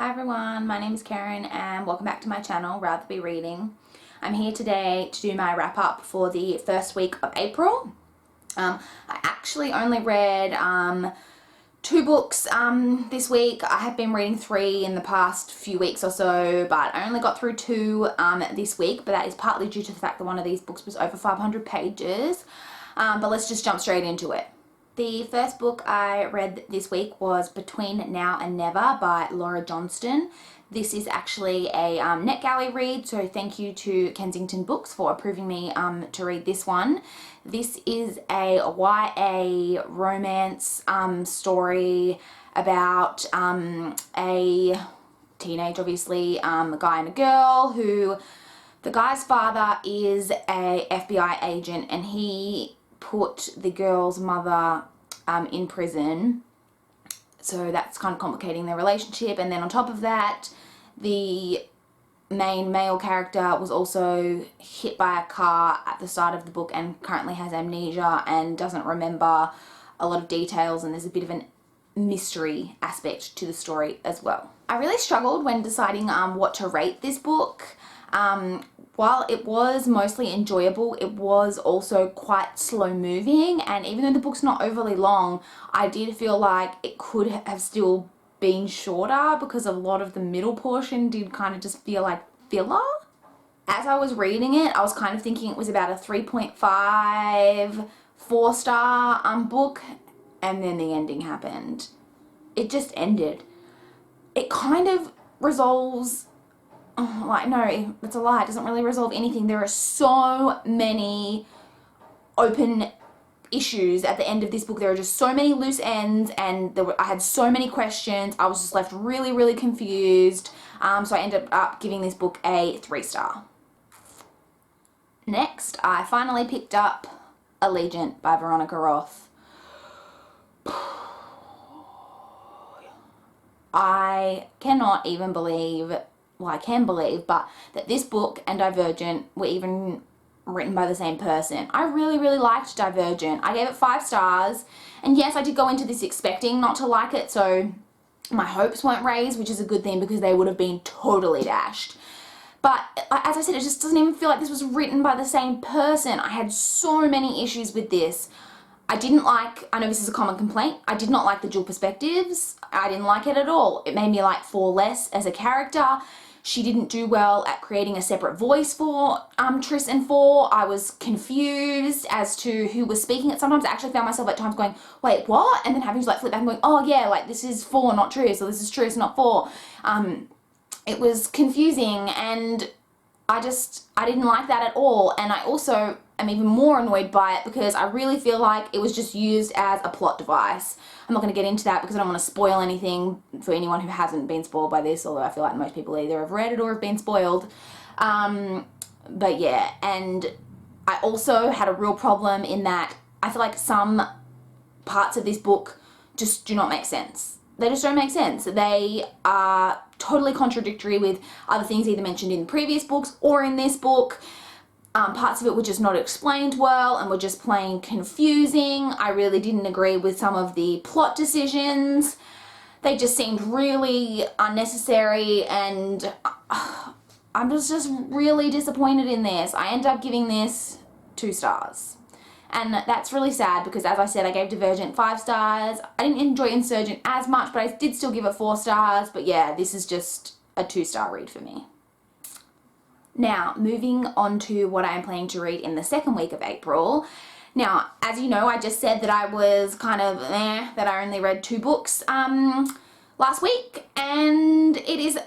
Hi everyone, my name is Karen and welcome back to my channel, Rather Be Reading. I'm here today to do my wrap up for the first week of April. I actually only read 2 books this week. I have been reading 3 in the past few weeks or so, but I only got through 2 this week, but that is partly due to the fact that one of these books was over 500 pages. But let's just jump straight into it. The first book I read this week was Between Now and Never by Laura Johnston. This is actually a NetGalley read, so thank you to Kensington Books for approving me to read this one. This is a YA romance story about a teenage, obviously, guy and a girl who, the guy's father is a FBI agent and he put the girl's mother in prison, so that's kind of complicating their relationship. And then on top of that, the main male character was also hit by a car at the start of the book and currently has amnesia and doesn't remember a lot of details, and there's a bit of an mystery aspect to the story as well. I really struggled when deciding what to rate this book. While it was mostly enjoyable, it was also quite slow moving, and even though the book's not overly long, I did feel like it could have still been shorter because a lot of the middle portion did kind of just feel like filler. As I was reading it, I was kind of thinking it was about a 3.5, 4-star book, and then the ending happened. It just ended. It kind of resolves... no, it's a lie. It doesn't really resolve anything. There are so many open issues at the end of this book. There are just so many loose ends, and I had so many questions. I was just left really, really confused. So I ended up giving this book a 3-star. Next, I finally picked up Allegiant by Veronica Roth. I cannot even believe... well, I can believe, but that this book and Divergent were even written by the same person. I really, really liked Divergent. I gave it 5 stars, and yes, I did go into this expecting not to like it, so my hopes weren't raised, which is a good thing because they would have been totally dashed. But as I said, it just doesn't even feel like this was written by the same person. I had so many issues with this. I didn't like, I know this is a common complaint, I did not like the dual perspectives. I didn't like it at all. It made me like 4 less as a character. She didn't do well at creating a separate voice for Tris and 4. I was confused as to who was speaking it. Sometimes I actually found myself at times going, wait, what? And then having to like flip back and going, oh yeah, like this is 4, not Tris, or this is Tris, not 4. It was confusing, and I didn't like that at all. And I also am even more annoyed by it because I really feel like it was just used as a plot device. I'm not going to get into that because I don't want to spoil anything for anyone who hasn't been spoiled by this, although I feel like most people either have read it or have been spoiled. But yeah, and I also had a real problem in that I feel like some parts of this book just do not make sense. They just don't make sense. They are totally contradictory with other things either mentioned in previous books or in this book. Parts of it were just not explained well and were just plain confusing. I really didn't agree with some of the plot decisions. They just seemed really unnecessary, and I'm just really disappointed in this. I ended up giving this 2 stars. And that's really sad because, as I said, I gave Divergent 5 stars. I didn't enjoy Insurgent as much, but I did still give it 4 stars. But yeah, this is just a 2-star read for me. Now, moving on to what I am planning to read in the second week of April. Now, as you know, I just said that I was kind of that I only read 2 books last week, and it is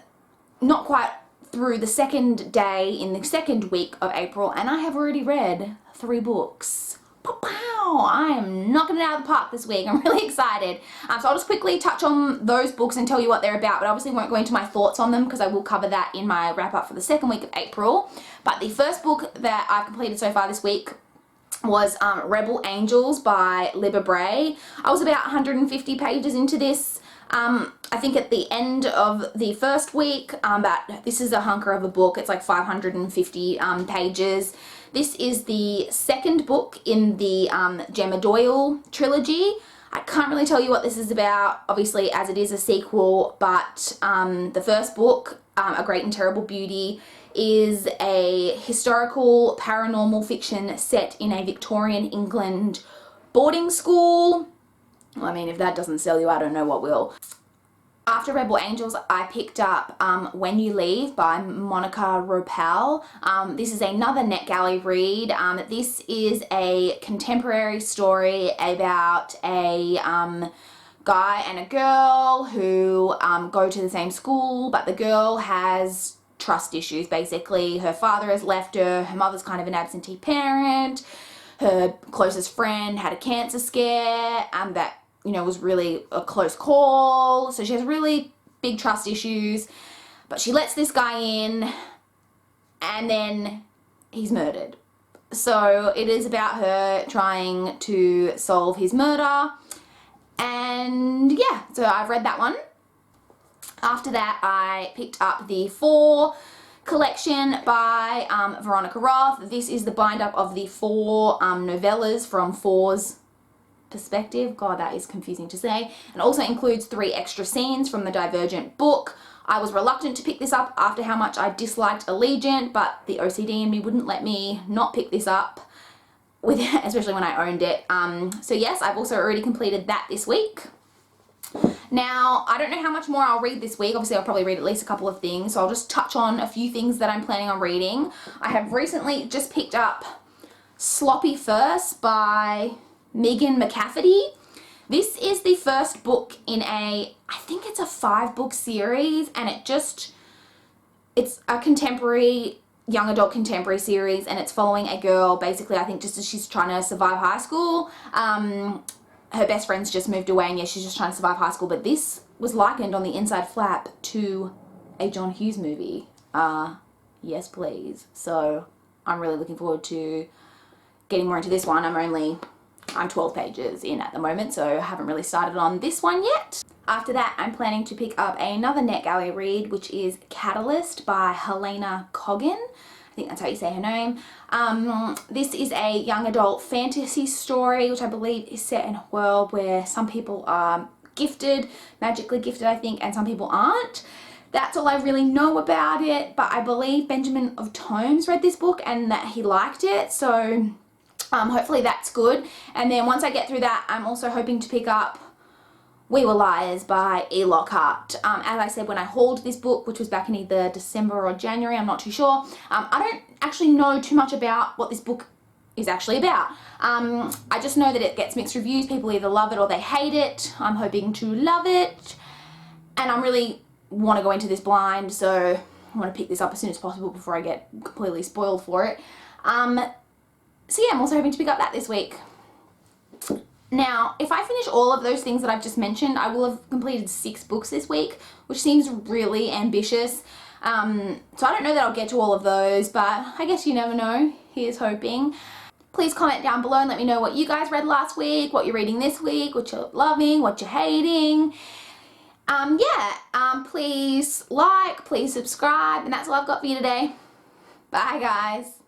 not quite through the second day in the second week of April, and I have already read 3 books. Wow, I am knocking it out of the park this week. I'm really excited. So I'll just quickly touch on those books and tell you what they're about, but obviously won't go into my thoughts on them because I will cover that in my wrap up for the second week of April. But the first book that I've completed so far this week was Rebel Angels by Libba Bray. I was about 150 pages into this. I think at the end of the first week, but this is a hunker of a book. It's like 550 pages. This is the second book in the Gemma Doyle trilogy. I can't really tell you what this is about, obviously, as it is a sequel, but the first book, A Great and Terrible Beauty, is a historical paranormal fiction set in a Victorian England boarding school. I mean, if that doesn't sell you, I don't know what will. After Rebel Angels, I picked up When You Leave by Monica Ropel. This is another NetGalley read. This is a contemporary story about a guy and a girl who go to the same school, but the girl has trust issues, basically. Her father has left her, her mother's kind of an absentee parent, her closest friend had a cancer scare that, you know, was really a close call. So she has really big trust issues, but she lets this guy in and then he's murdered. So it is about her trying to solve his murder. And yeah, so I've read that one. After that, I picked up the Four collection by Veronica Roth. This is the bind up of the 4 novellas from Four's perspective. God, that is confusing to say. And also includes 3 extra scenes from the Divergent book. I was reluctant to pick this up after how much I disliked Allegiant, but the OCD in me wouldn't let me not pick this up, especially when I owned it. So yes, I've also already completed that this week. Now, I don't know how much more I'll read this week. Obviously, I'll probably read at least a couple of things, so I'll just touch on a few things that I'm planning on reading. I have recently just picked up Sloppy First by Megan McCafferty. This is the first book in I think it's a 5-book series, and it's a contemporary, young adult contemporary series, and it's following a girl, basically, I think just as she's trying to survive high school. Her best friend's just moved away, and yeah, she's just trying to survive high school, but this was likened on the inside flap to a John Hughes movie. Yes, please. So I'm really looking forward to getting more into this one. I'm 12 pages in at the moment, so I haven't really started on this one yet. After that, I'm planning to pick up another NetGalley read, which is Catalyst by Helena Coggin. I think that's how you say her name. This is a young adult fantasy story, which I believe is set in a world where some people are gifted, magically gifted, I think, and some people aren't. That's all I really know about it, but I believe Benjamin of Tomes read this book and that he liked it, so hopefully that's good. And then once I get through that, I'm also hoping to pick up We Were Liars by E. Lockhart. As I said, when I hauled this book, which was back in either December or January, I'm not too sure, I don't actually know too much about what this book is actually about. I just know that it gets mixed reviews. People either love it or they hate it. I'm hoping to love it, and I really want to go into this blind, so I want to pick this up as soon as possible before I get completely spoiled for it. So yeah, I'm also hoping to pick up that this week. Now, if I finish all of those things that I've just mentioned, I will have completed 6 books this week, which seems really ambitious. So I don't know that I'll get to all of those, but I guess you never know. Here's hoping. Please comment down below and let me know what you guys read last week, what you're reading this week, what you're loving, what you're hating. Please like, please subscribe, and that's all I've got for you today. Bye, guys.